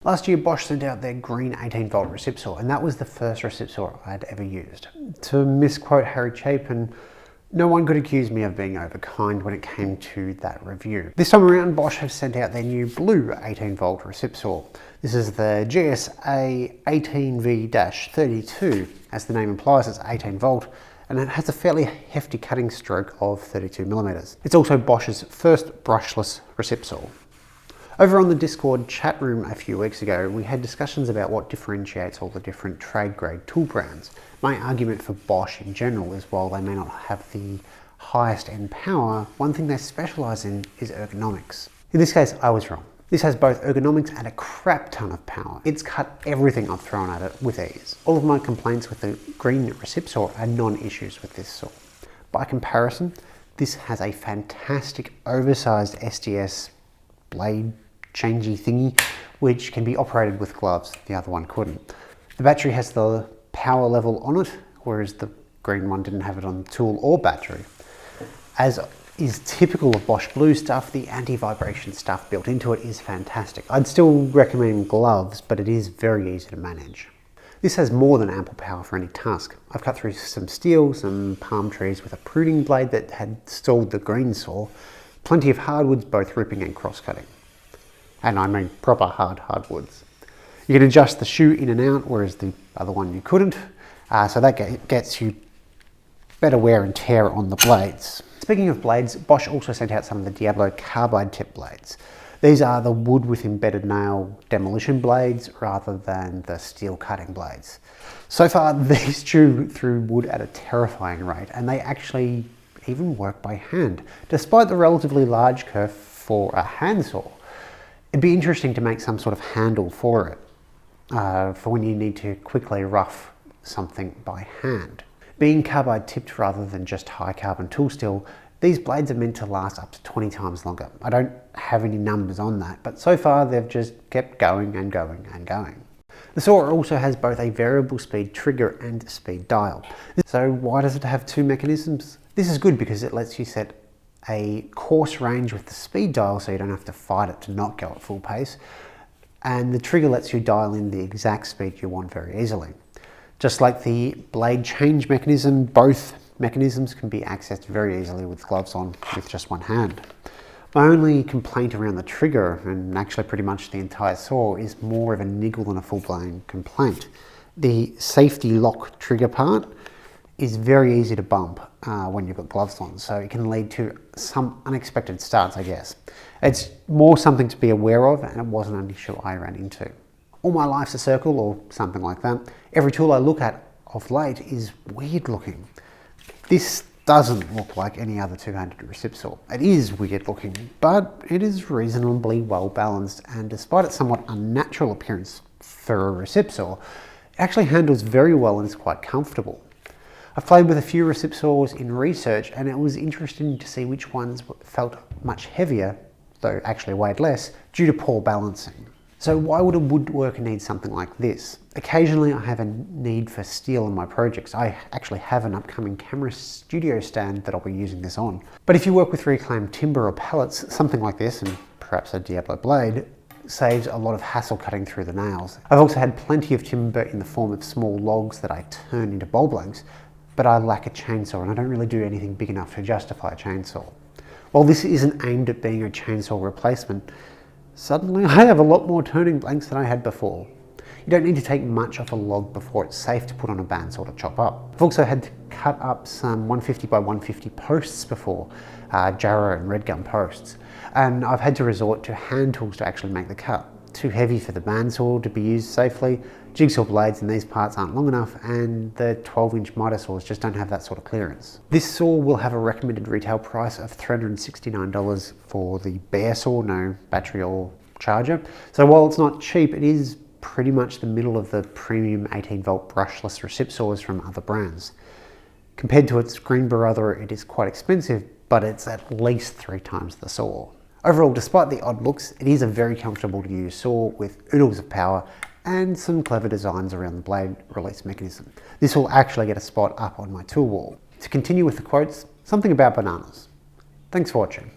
Last year, Bosch sent out their green 18-volt Recip saw, and that was the first Recip saw I'd ever used. To misquote Recip, and no one could accuse me of being overkind when it came to that review. This time around, Bosch have sent out their new blue 18-volt Recip saw. This is the GSA 18v-32. As the name implies, it's 18 volt, and it has a fairly hefty cutting stroke of 32mm. It's also Bosch's first brushless Recip saw. Over on the Discord chat room a few weeks ago, we had discussions about what differentiates all the different trade-grade tool brands. My argument for Bosch in general is while they may not have the highest end power, one thing they specialise in is ergonomics. In this case, I was wrong. This has both ergonomics and a crap ton of power. It's cut everything I've thrown at it with ease. All of my complaints with the green Recip saw are non-issues with this saw. By comparison, this has a fantastic oversized SDS blade changey thingy, which can be operated with gloves. The other one couldn't. The battery has the power level on it, whereas the green one didn't have it on the tool or battery. As is typical of Bosch Blue stuff, the anti-vibration stuff built into it is fantastic. I'd still recommend gloves, but it is very easy to manage. This has more than ample power for any task. I've cut through some steel, some palm trees with a pruning blade that had stalled the green saw, plenty of hardwoods, both ripping and cross-cutting. And I mean proper hardwoods. You can adjust the shoe in and out, whereas the other one you couldn't. So that gets you better wear and tear on the blades. Speaking of blades, Bosch also sent out some of the Diablo carbide tip blades. These are the wood with embedded nail demolition blades rather than the steel cutting blades. So far, these chew through wood at a terrifying rate, and they actually even work by hand, despite the relatively large kerf for a handsaw. It'd be interesting to make some sort of handle for it, for when you need to quickly rough something by hand. Being carbide tipped rather than just high carbon tool steel, these blades are meant to last up to 20 times longer. I don't have any numbers on that, but so far they've just kept going and going and going. The saw also has both a variable speed trigger and speed dial. So why does it have two mechanisms? This is good because it lets you set a coarse range with the speed dial so you don't have to fight it to not go at full pace, and the trigger lets you dial in the exact speed you want very easily. Just like the blade change mechanism, both mechanisms can be accessed very easily with gloves on with just one hand. My only complaint around the trigger, and actually pretty much the entire saw, is more of a niggle than a full-blown complaint. The safety lock trigger part is very easy to bump when you've got gloves on, so it can lead to some unexpected starts, I guess. It's more something to be aware of, and it wasn't an issue I ran into. All my life's a circle, or something like that. Every tool I look at of late is weird looking. This doesn't look like any other 200 Recip saw. It is weird looking, but it is reasonably well balanced, and despite its somewhat unnatural appearance for a Recip saw, it actually handles very well and is quite comfortable. I've played with a few Recip saws in research, and it was interesting to see which ones felt much heavier, though actually weighed less, due to poor balancing. So why would a woodworker need something like this? Occasionally I have a need for steel in my projects. I actually have an upcoming camera studio stand that I'll be using this on. But if you work with reclaimed timber or pallets, something like this, and perhaps a Diablo blade, saves a lot of hassle cutting through the nails. I've also had plenty of timber in the form of small logs that I turn into bowl blanks, but I lack a chainsaw, and I don't really do anything big enough to justify a chainsaw. While this isn't aimed at being a chainsaw replacement, suddenly I have a lot more turning blanks than I had before. You don't need to take much off a log before it's safe to put on a bandsaw to chop up. I've also had to cut up some 150 by 150 posts before, Jarrow and red gum posts, and I've had to resort to hand tools to actually make the cut. Too heavy for the bandsaw to be used safely, jigsaw blades in these parts aren't long enough, and the 12-inch miter saws just don't have that sort of clearance. This saw will have a recommended retail price of $369 for the bare saw, no battery or charger. So while it's not cheap, it is pretty much the middle of the premium 18-volt brushless Recip saws from other brands. Compared to its green brother, it is quite expensive, but it's at least 3 times the saw. Overall, despite the odd looks, it is a very comfortable to use saw with oodles of power and some clever designs around the blade release mechanism. This will actually get a spot up on my tool wall. To continue with the quotes, something about bananas. Thanks for watching.